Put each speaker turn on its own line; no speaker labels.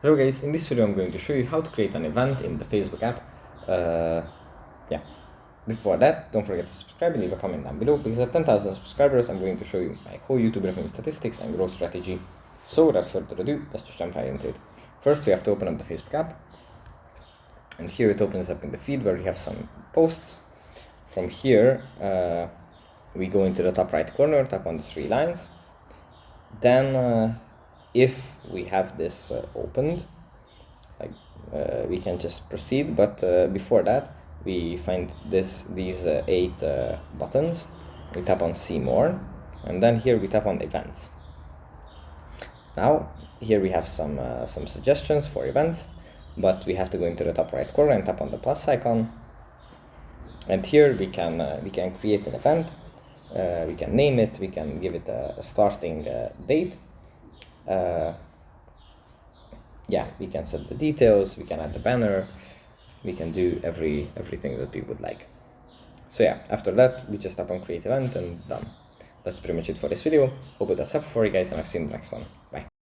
Hello guys, in this video I'm going to show you how to create an event in the Facebook app. Yeah, before that, don't forget to subscribe and leave a comment down below, because at 10,000 subscribers I'm going to show you my whole YouTube revenue statistics and growth strategy. So without further ado, let's just jump right into it. First we have to open up the Facebook app, and here it opens up in the feed where we have some posts. From here we go into the top right corner, tap on the three lines. Then if we have this opened, we can just proceed, but before that we find these 8 buttons. We tap on see more, and then here we tap on events. Now here we have some suggestions for events, but we have to go into the top right corner and tap on the plus icon, and here we can create an event. We can name it, we can give it a starting date. Yeah, we can set the details, we can add the banner, we can do everything that we would like. So yeah, after that we just tap on create event and done. That's pretty much it for this video. Hope it was helpful for you guys, and I'll see you in the next one. Bye.